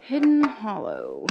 Hidden Hollow.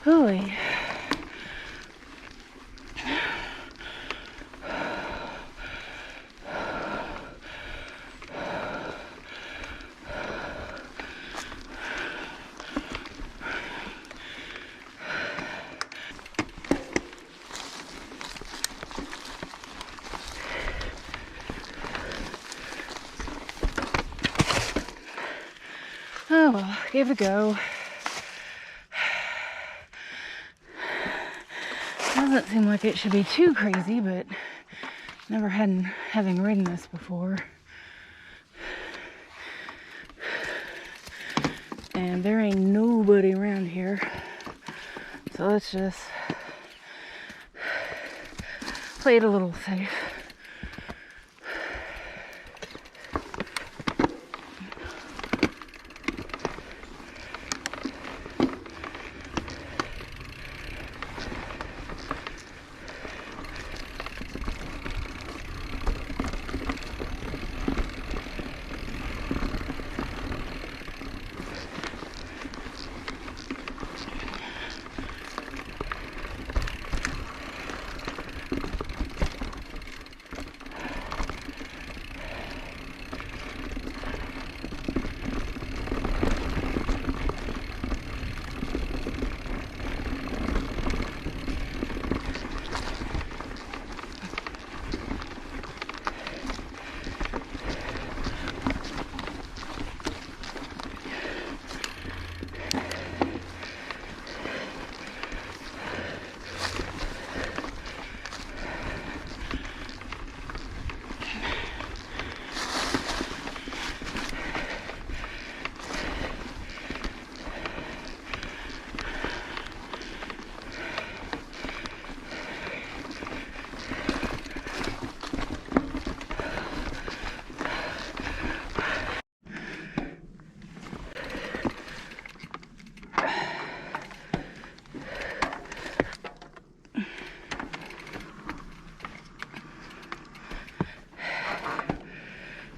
Holy. Oh well, gave it a go. Doesn't seem like it should be too crazy, but never having ridden this before. And there ain't nobody around here. So let's just play it a little safe.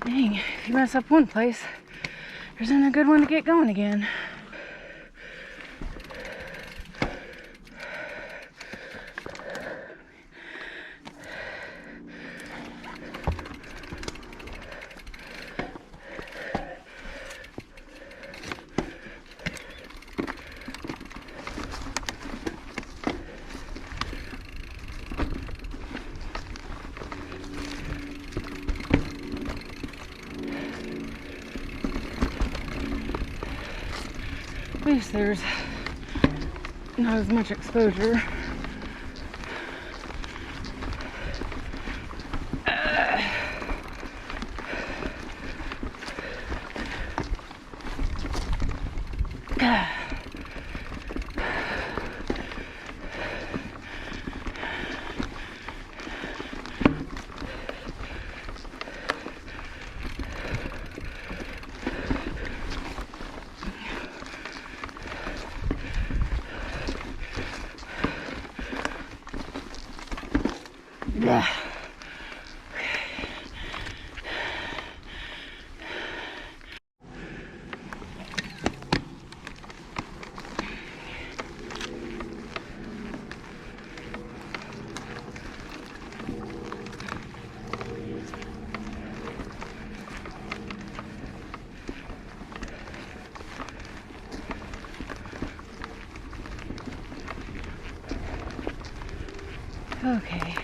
Dang, if you mess up one place, there's not a good one to get going again. At least there's not as much exposure. Blah. Okay.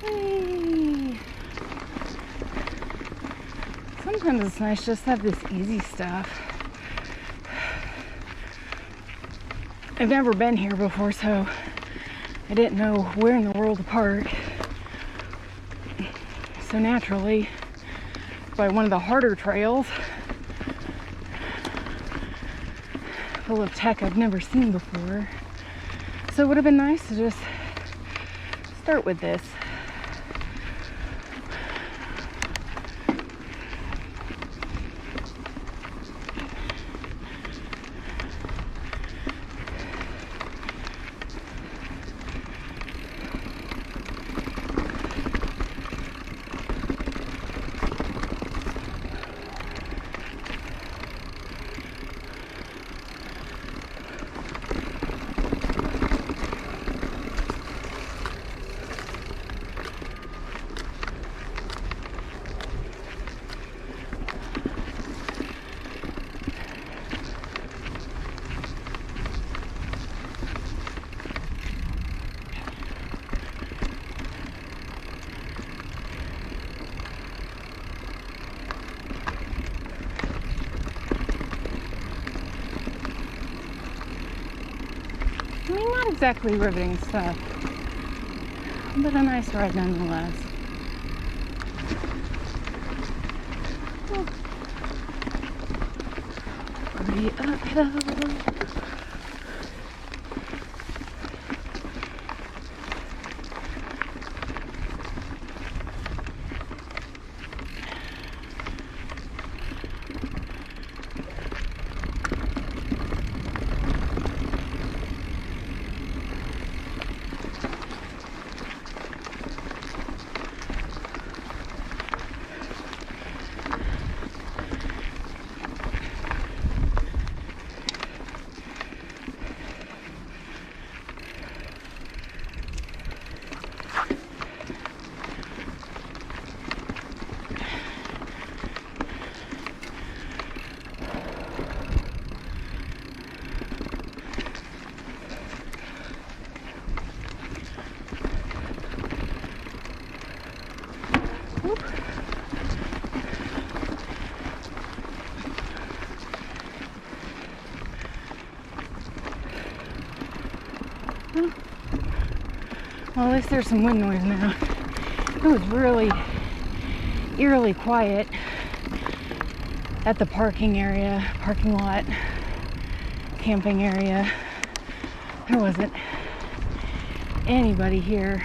Hey. Sometimes it's nice just to have this easy stuff. I've never been here before, so I didn't know where in the world to park. So naturally, by one of the harder trails, full of tech I've never seen before. So it would have been nice to just start with this. I mean, not exactly riveting stuff, but a nice ride nonetheless. Pretty uphill. Well, at least there's some wind noise now. It was really eerily quiet at the parking lot, camping area. There wasn't anybody here.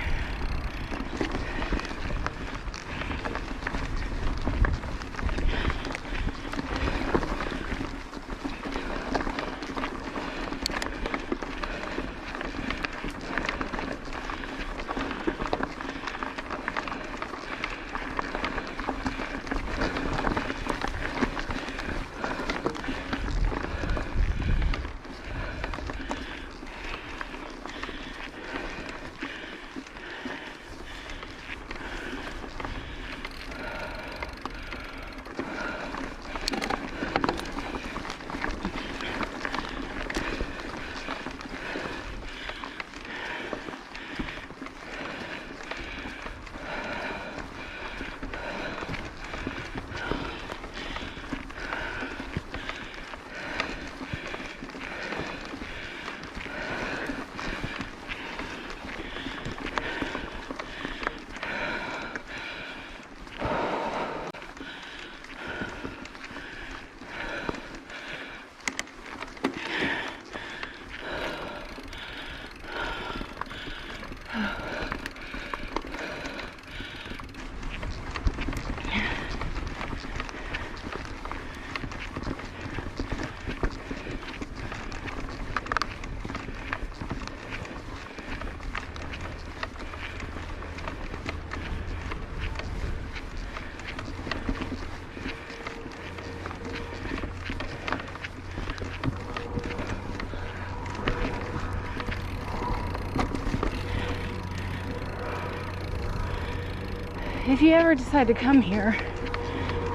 if you ever decide to come here,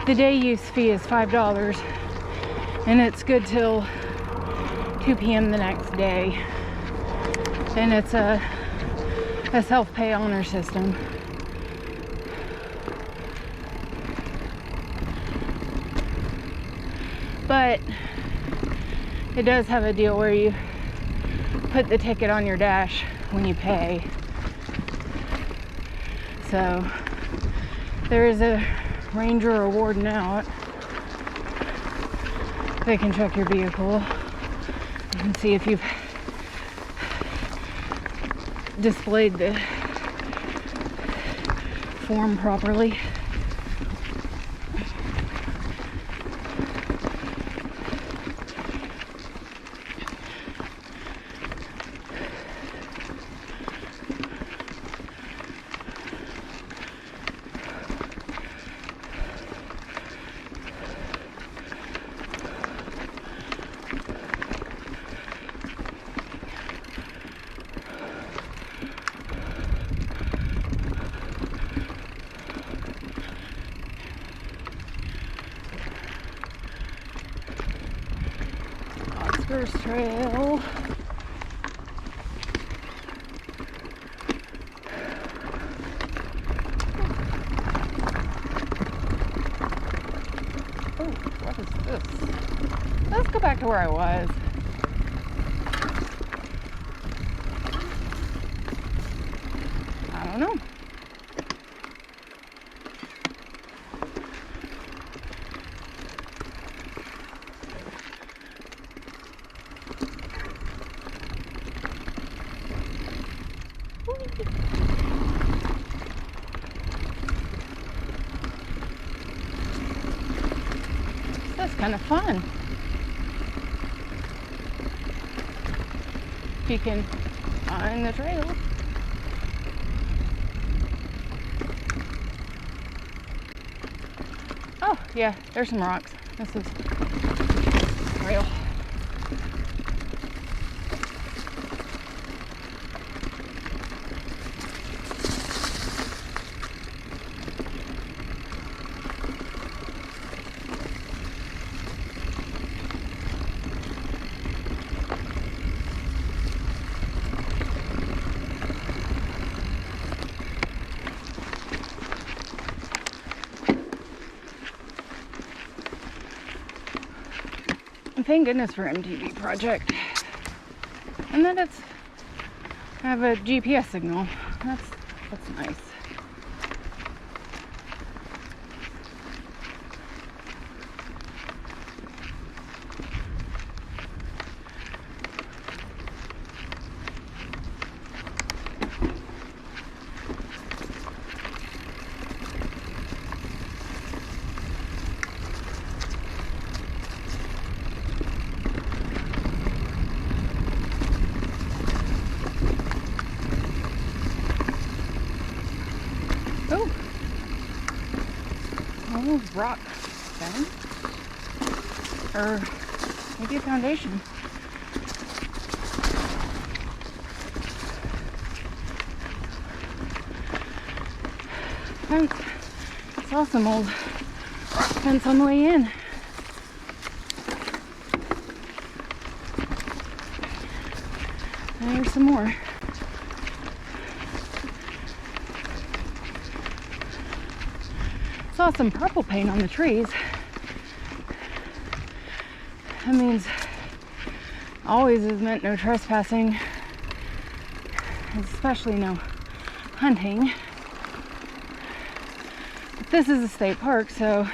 the day use fee is $5, and it's good till 2 p.m. the next day. And it's a self-pay honor system. But it does have a deal where you put the ticket on your dash when you pay. So there is a ranger awarding out. They can check your vehicle and see if you've displayed the form properly. Oscar's Trail. Oh, what is this? Let's go back to where I was. I don't know. That's kind of fun. You can find the trail. Oh, yeah, there's some rocks. This is trail. And thank goodness for MTV Project. And that it's have a GPS signal. That's nice. Oh, oh, rock stone, or maybe a foundation. Fence. Saw some old rock fence on the way in. And there's some more. Saw some purple paint on the trees. That means always is meant no trespassing, especially no hunting. But this is a state park, so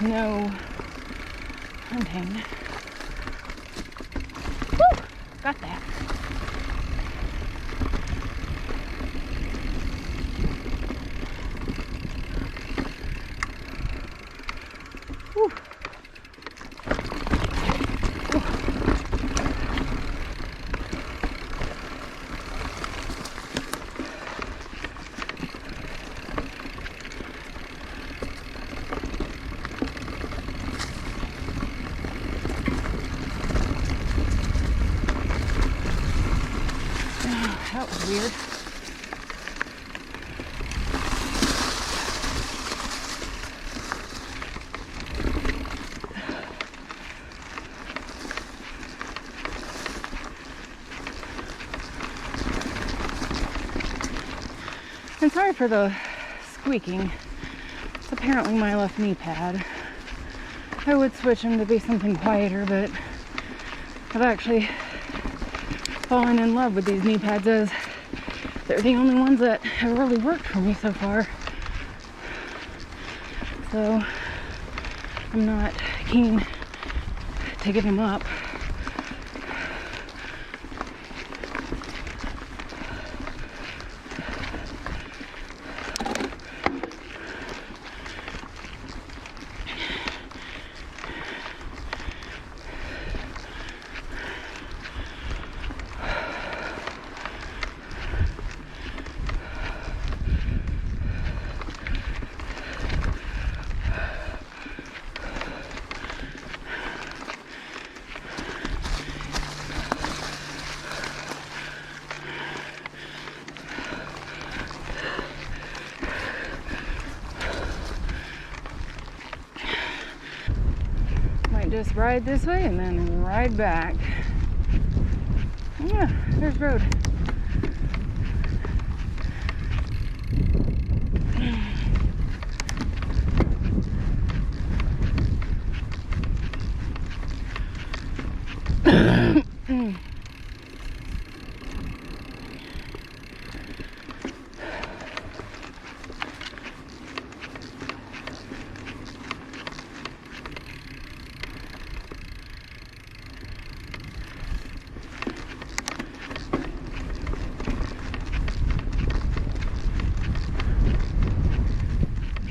no hunting. Woo! Got that. Whew. That was weird. And sorry for the squeaking. It's apparently my left knee pad. I would switch them to be something quieter, but I've actually fallen in love with these knee pads as they're the only ones that have really worked for me so far. So I'm not keen to give them up. Just ride this way and then ride back. Yeah, there's road.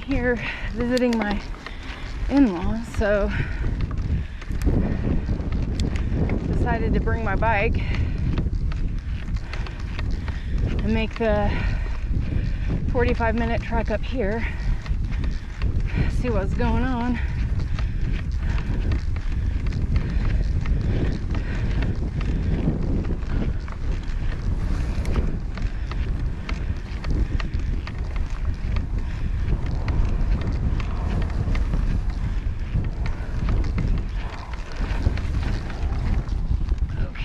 Here visiting my in-laws, so decided to bring my bike and make the 45-minute trek up here, see what's going on.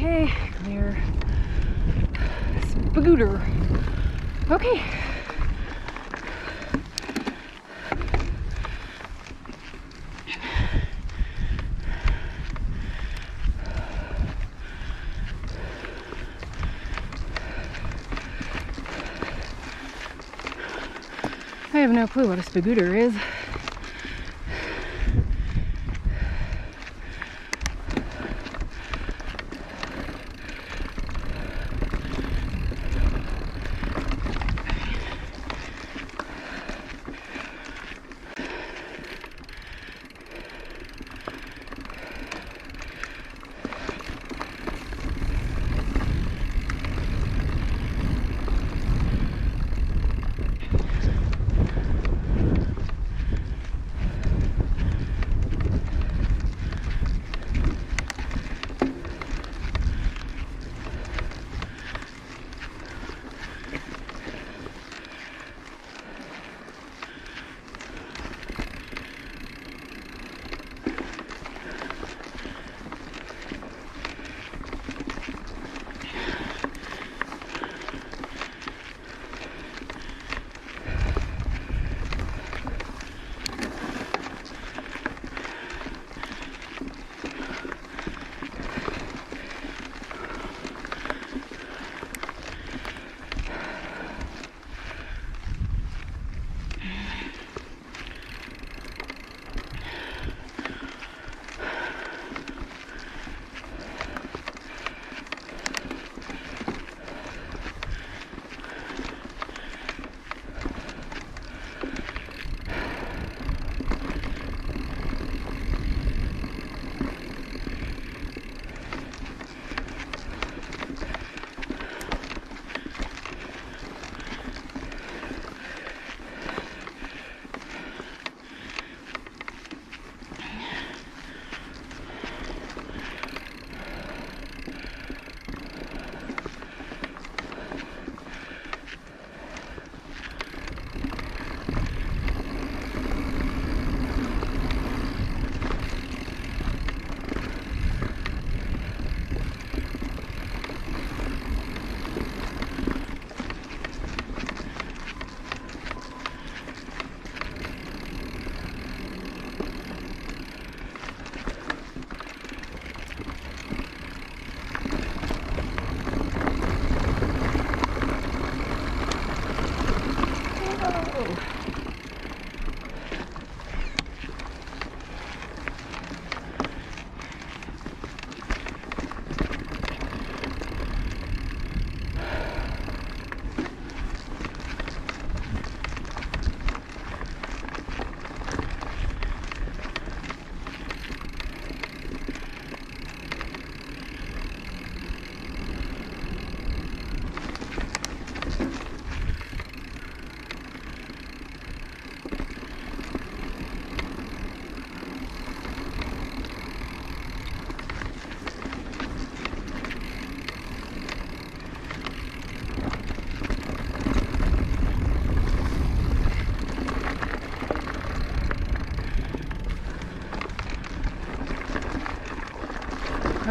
Okay, clear. Spagooter. Okay. I have no clue what a spagooter is.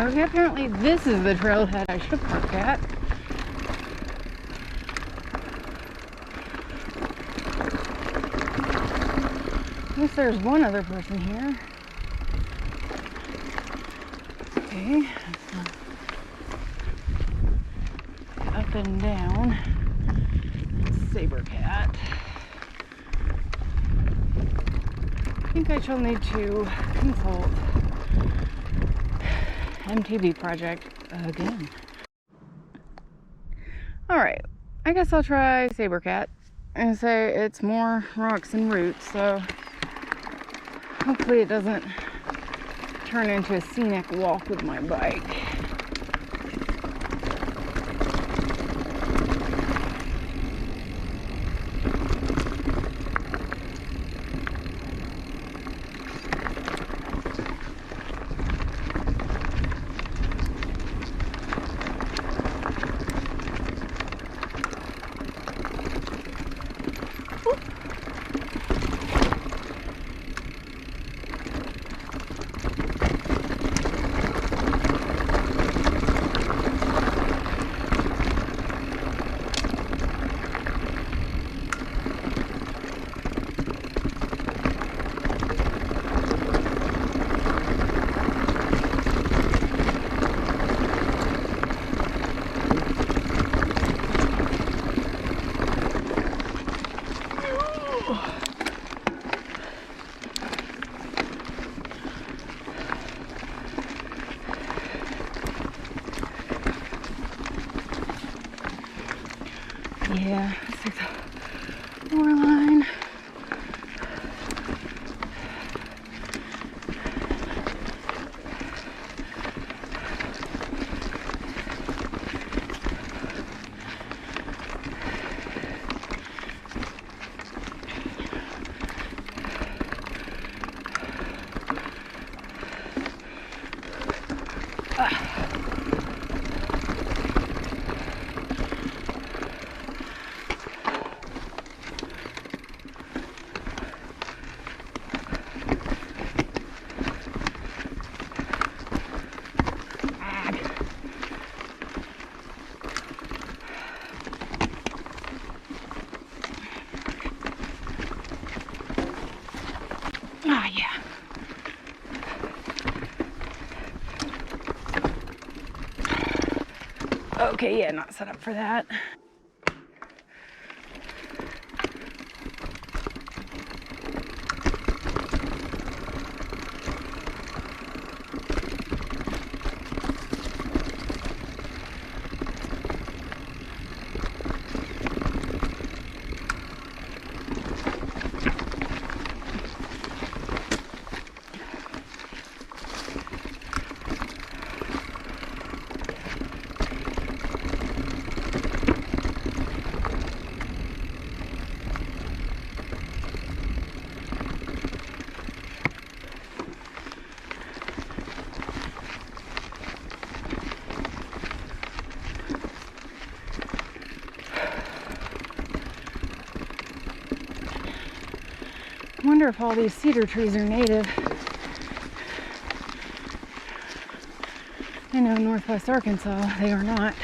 Okay, apparently this is the trailhead I should park at. At least there's one other person here. Okay, up and down. Saber cat. I think I shall need to consult MTB project again. Alright, I guess I'll try Sabercat and say it's more rocks and roots, so hopefully it doesn't turn into a scenic walk with my bike. Yeah, this is a more line. Ah, yeah. Okay, yeah, not set up for that. I wonder if all these cedar trees are native. I know Northwest Arkansas, they are not.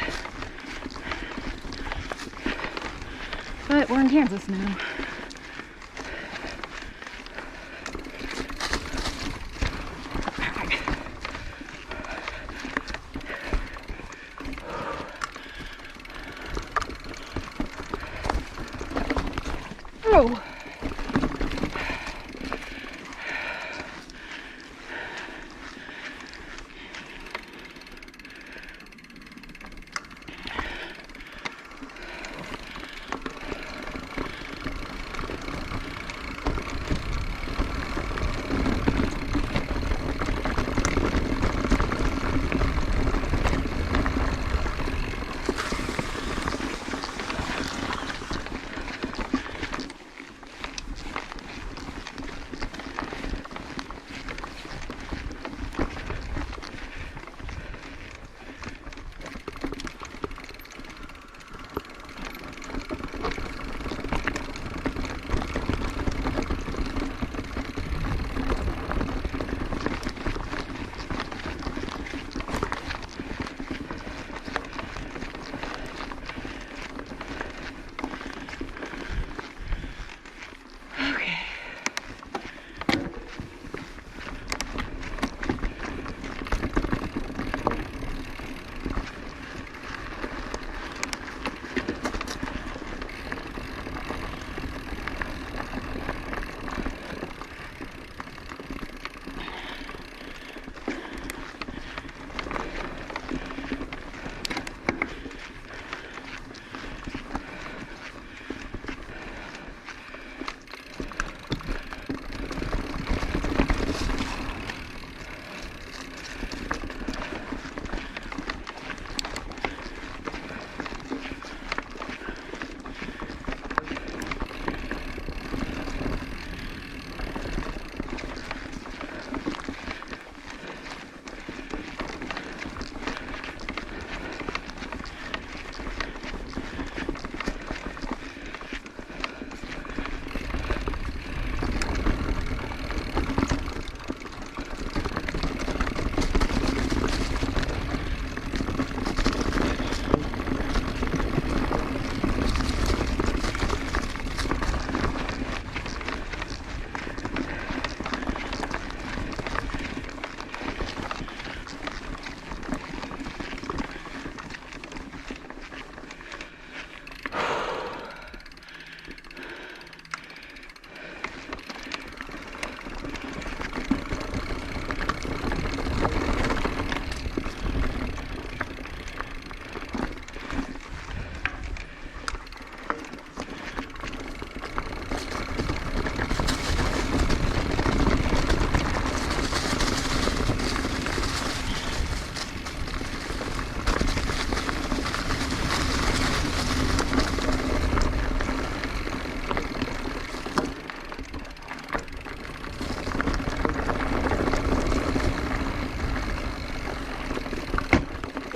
But we're in Kansas now. Whoa.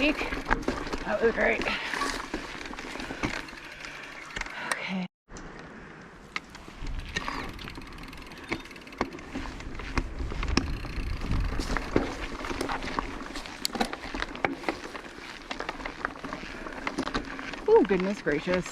Eek. That was great. Okay. Oh, goodness gracious.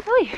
Oy.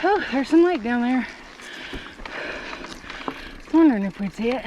Oh, there's some light down there. Wondering if we'd see it.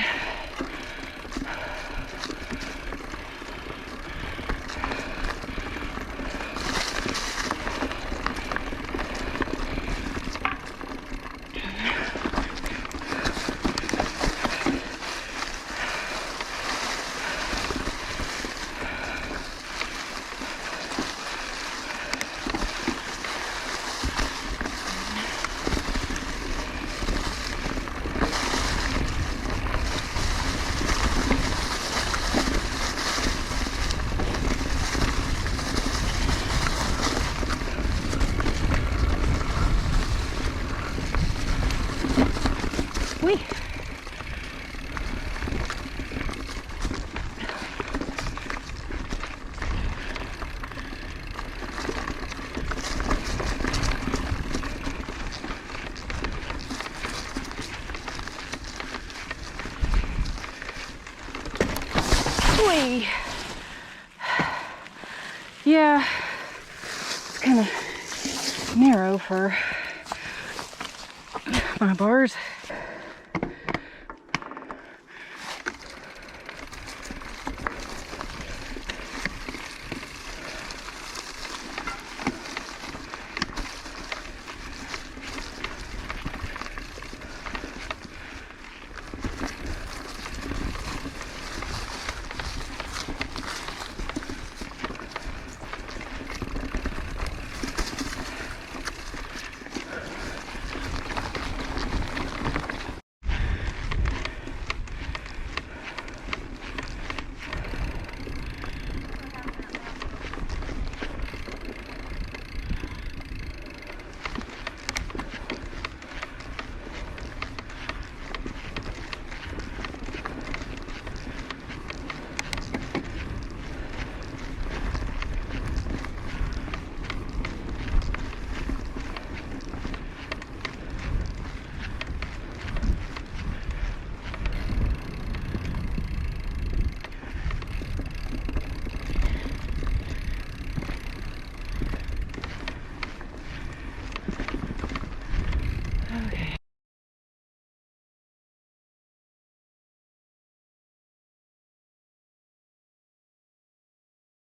Whee! Yeah, it's kind of narrow for my bars.